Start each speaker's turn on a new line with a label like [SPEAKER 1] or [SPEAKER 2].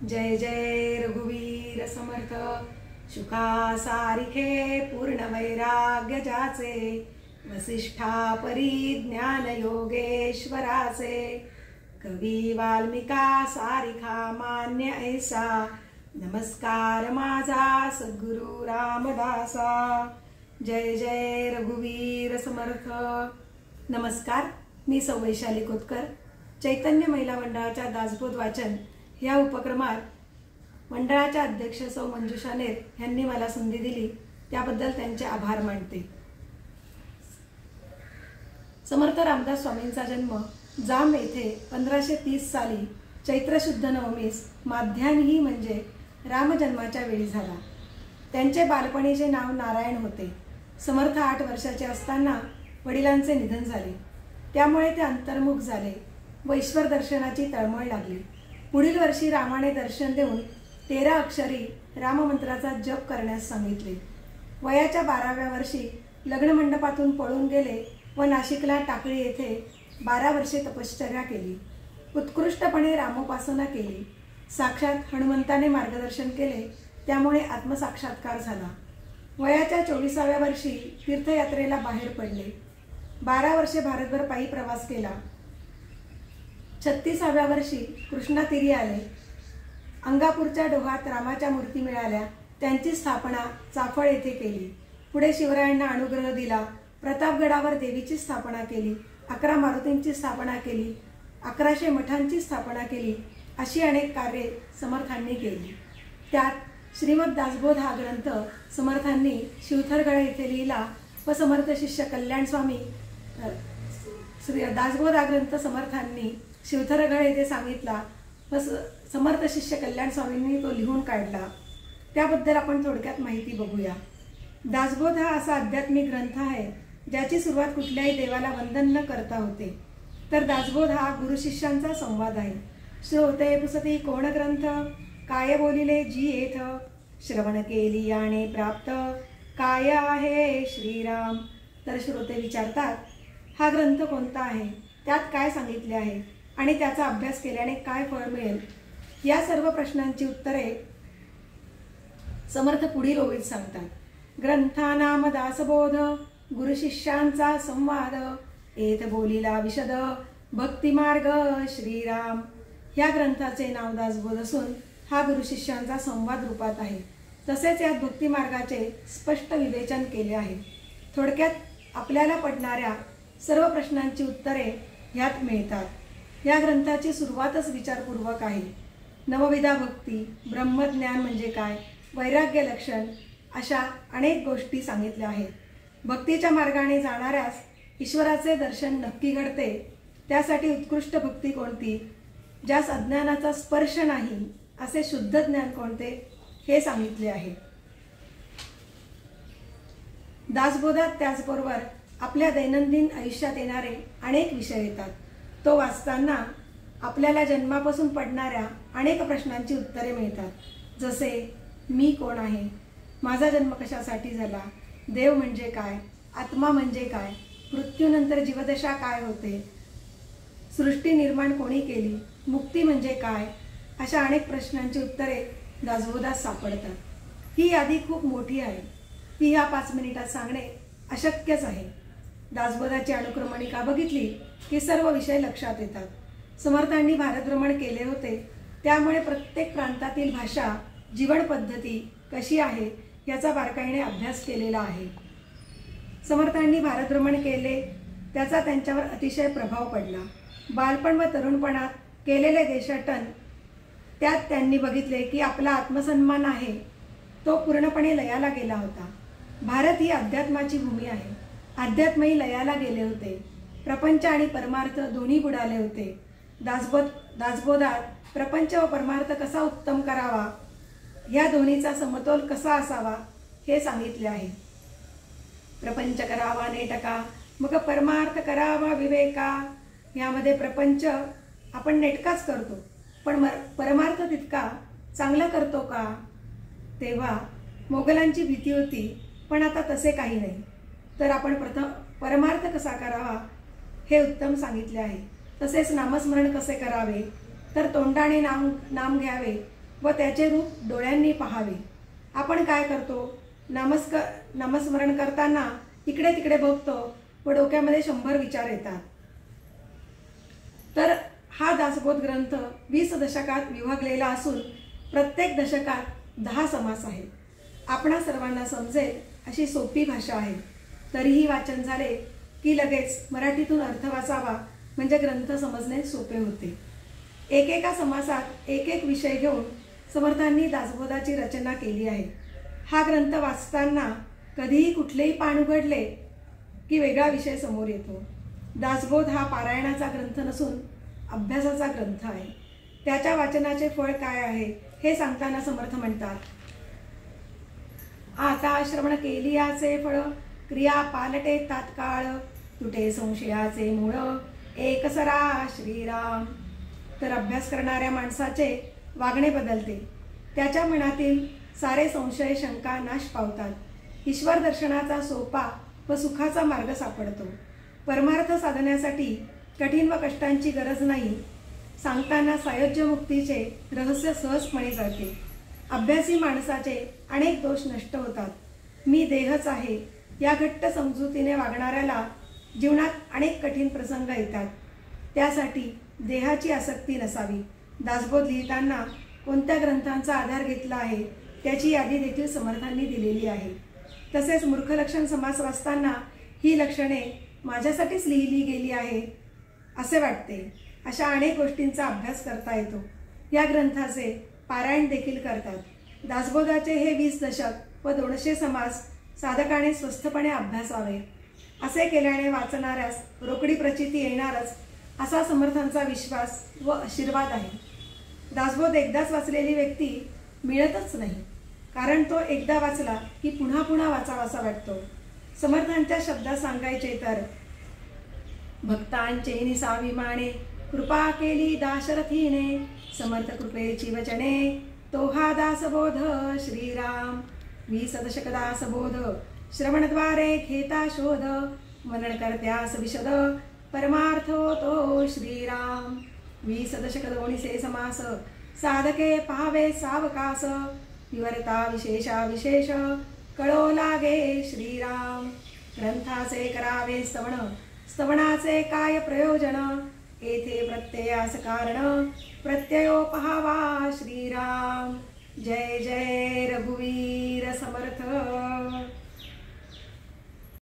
[SPEAKER 1] जय जय रघुवीर समर्थ शुका सारिखे पूर्ण वैराग्य जाचे वसिष्ठा परी ज्ञान योगेश्वराचे कवी वाल्मिका सारिखा मान्य ऐसा नमस्कार माझा सद्गुरु रामदासा। जय जय रघुवीर समर्थ। नमस्कार, मी सौ वैशाली कोतकर। चैतन्य महिला मंडळाच्या दासबोध वाचन या उपक्रमात मंडळाच्या अध्यक्ष सौ मंजुषा नेर यांनी मला संधी दिली, त्याबद्दल त्यांचे आभार मानते। समर्थ रामदास स्वामींचा जन्म जाम येथे 1530 साली चैत्र शुद्ध नवमीस माध्यान्ही म्हणजे रामजन्माच्या वेळी झाला। त्यांचे बालपणीचे नाव नारायण होते। समर्थ 8 वर्षाचे असताना वडिलांचे निधन झाले, त्यामुळे ते अंतर्मुख झाले व ईश्वर दर्शनाची तळमळ लागली। पुढील वर्षी रामाने दर्शन देऊन 13 अक्षरी राममंत्राचा जप करण्यास सांगितले। वयाच्या 12व्या वर्षी लग्न मंडपातून पळून गेले व नाशिकला टाकळी येथे 12 वर्षे तपश्चर्या केली। उत्कृष्टपणे रामोपासना केली। साक्षात हनुमंताने मार्गदर्शन केले, त्यामुळे आत्मसाक्षात्कार झाला। वयाच्या 24व्या वर्षी तीर्थयात्रेला बाहेर पडले। 12 वर्षे भारतभर पायी प्रवास केला। 36व्या वर्षी कृष्णातीरी आले। अंगापूरच्या डोहात रामाच्या मूर्ती मिळाल्या, त्यांची स्थापना चाफळ येथे केली। पुढे शिवरायांना अनुग्रह दिला। प्रतापगडावर देवीची स्थापना केली। 11 मारुतींची स्थापना केली। 1100 मठांची स्थापना केली। अशी अनेक कार्ये समर्थांनी केली। त्यात श्रीमद दासबोध हा ग्रंथ समर्थांनी शिवथरगड येथे लिहिला व समर्थ शिष्य कल्याण स्वामी दासबोध हा ग्रंथ समर्थांनी शिवथरगड येथे सांगितला व समर्थ शिष्य कल्याण स्वामींनी तो लिहून काढला। त्याबद्दल आपण थोडक्यात माहिती बघूया। दासबोध हा असा आध्यात्मिक ग्रंथ आहे ज्याची सुरुवात कुठल्याही देवाला वंदन न करता होते। तर दासबोध हा गुरु शिष्यांचा संवाद आहे। श्रोते पुसती कोण ग्रंथ, काय बोलिले जी येथ, श्रवण केली याने प्राप्त, काय आहे श्रीराम। तर श्रोते विचारतात, हा ग्रंथ कोणता आहे, त्यात काय सांगितले आहे आणि त्याचा अभ्यास केल्याने काय फळ मिळेल। या सर्व प्रश्नांची उत्तरे समर्थ पुढील ओळीत सांगतात। ग्रंथानाम दासबोध, गुरु शिष्यांचा संवाद, येथ बोलिला विशद, भक्ती मार्ग श्रीराम। या ग्रंथाचे नाव दासबोध असून हा गुरु शिष्यांचा संवाद रूपात आहे। तसेच यात भक्ती मार्गाचे स्पष्ट विवेचन केले आहे। थोडक्यात आपल्याला पडणाऱ्या सर्व प्रश्नांची उत्तरे ह्यात मिळतात। या ग्रंथाची सुरुवातच विचारपूर्वक आहे। नवविधा भक्ती, ब्रह्मज्ञान म्हणजे काय, वैराग्य लक्षण अशा अनेक गोष्टी सांगितल्या आहेत। भक्तीच्या मार्गाने जाणाऱ्यास ईश्वराचे दर्शन नक्की घडते। त्यासाठी उत्कृष्ट भक्ती कोणती, ज्यास अज्ञानाचा स्पर्श नाही असे शुद्ध ज्ञान कोणते, हे सांगितले आहे। दासबोधात त्याचबरोबर आपल्या दैनंदिन आयुष्यात येणारे अनेक विषय येतात। तो वाचताना आपल्याला जन्मापासून पडणाऱ्या अनेक प्रश्नांची उत्तरे मिळतात। जसे मी कोण आहे, माझा जन्म कशासाठी झाला, देव म्हणजे काय, आत्मा म्हणजे काय, मृत्यूनंतर जीवदशा काय होते, सृष्टी निर्माण कोणी केली, मुक्ती म्हणजे काय, अशा अनेक प्रश्नांची उत्तरे दासबोधात सापडतात। ही यादी खूप मोठी आहे, ती ह्या 5 मिनिटात सांगणे अशक्यच आहे। दासबोधाची अनुक्रमणिका बघितली की सर्व विषय लक्षात येतात। समर्थांनी भारतभ्रमण केले होते, त्यामुळे प्रत्येक प्रांतातील भाषा, जीवन पद्धती कशी आहे याचा बारकाईने अभ्यास केलेला आहे। समर्थांनी भारतभ्रमण केले, त्याचा त्यांच्यावर अतिशय प्रभाव पडला। बालपण व तरुणपणात केलेले देशाटन, त्यात त्यांनी बघितले की आपला आत्मसन्मान आहे तो पूर्णपणे लयाला गेला होता। भारत ही अध्यात्माची भूमी आहे। अध्यात्मही लयाला गेले होते। प्रपंच आणि परमार्थ दोन्ही बुडाले होते। दासबोधात प्रपंच व परमार्थ कसा उत्तम करावा, या दोन्हीचा समतोल कसा असावा हे सांगितले आहे। प्रपंच करावा नेटका, मग परमार्थ करावा विवेका। यामध्ये प्रपंच आपण नेटकाच करतो, पण परमार्थ तितका चांगला करतो का। तेव्हा मोगलांची भीती होती, पण आता तसे काही नाही। तर आपण प्रथम परमार्थ कसा करावा हे उत्तम सांगितले आहे। तसेच नामस्मरण कसे करावे, तर तोंडाने नाम घ्यावे व त्याचे रूप डोळ्यांनी पाहावे. आपण काय करतो? नामस्मरण करताना इकडे तिकडे बघतो व डोक्यामध्ये 100 विचार येतात. तर हा दासबोध ग्रंथ 20 दशकात विभागलेला असून प्रत्येक दशकात 10 समास आहेत. आपणा सर्वांना समजेल अशी सोपी भाषा आहे. तरीही वाचन झाले की लगेच मराठीतून अर्थ वाचावा म्हणजे ग्रंथ समजणे सोपे होते. एकेका समासात एक एक विषय घेऊन समर्थांनी दासबोधाची रचना केली आहे. हा ग्रंथ वाचताना कधीही कुठलेही पान उघडले की वेगळा विषय समोर येतो. दासबोध हा पारायणाचा ग्रंथ नसून अभ्यासाचा ग्रंथ आहे. त्याच्या वाचनाचे फळ काय आहे हे सांगताना समर्थ म्हणतात, आता श्रवण केलियाचे फळ, क्रिया पालटे तात्काळ, तुटे संशयाचे मूळ, एकसरा श्रीराम. तर अभ्यास करणाऱ्या माणसाचे वागणे बदलते. त्याच्या मनातील सारे संशय शंका नाश पावतात. ईश्वर दर्शनाचा सोपा व सुखाचा मार्ग सापडतो. परमार्थ साधण्यासाठी कठीण व कष्टांची गरज नाही. सांगताना सायुज्य मुक्तीचे रहस्य सहजपणे कळते. अभ्यासी माणसाचे अनेक दोष नष्ट होतात. मी देहच आहे या घट्ट समजुतीने वागणाऱ्याला जीवनात अनेक कठीण प्रसंग येतात. त्यासाठी देहाची आसक्ती नसावी. दासबोध लिहिताना कोणत्या ग्रंथांचा आधार घेतला आहे त्याची यादी देखील समर्थांनी दिलेली आहे. तसेच मूर्खलक्षण समास वाचताना ही लक्षणे माझ्यासाठीच लिहिली गेली आहे असे वाटते. अशा अनेक गोष्टींचा अभ्यास करता येतो. या ग्रंथाचे पारायण देखील करतात. दासबोधाचे हे 20 दशक व 200 समास साधकाने स्वस्थपणे अभ्यासावे. असे केल्याने वाचणाऱ्यास रोकडी प्रचिती येणारच असा समर्थांचा विश्वास व आशीर्वाद आहे. दासबोध एकदाच वाचलेली व्यक्ती मिळतच नाही, कारण तो एकदा वाचला की पुन्हा पुन्हा वाचावासा वाटतो. समर्थांच्या शब्दात सांगायचे तर, भक्तांचे निसाभिमाने कृपा केली दाशरथीने, समर्थ कृपेची वचने तो हा दासबोध श्रीराम. 20 दशक दासबोध श्रवणद्वारे घेता शोध, मनन करत्यास विशद परमार्थ तो श्रीराम. 20 दशक 200 समास साधके पाहावे सावकास, विवरता विशेषा विशेष कळो लागे श्रीराम. ग्रंथाचे करावे स्तवन, स्तवनाचे काय प्रयोजन, येथे प्रत्ययास कारण प्रत्ययो पहावा श्रीराम. जय जय रघुवीर समर्थ.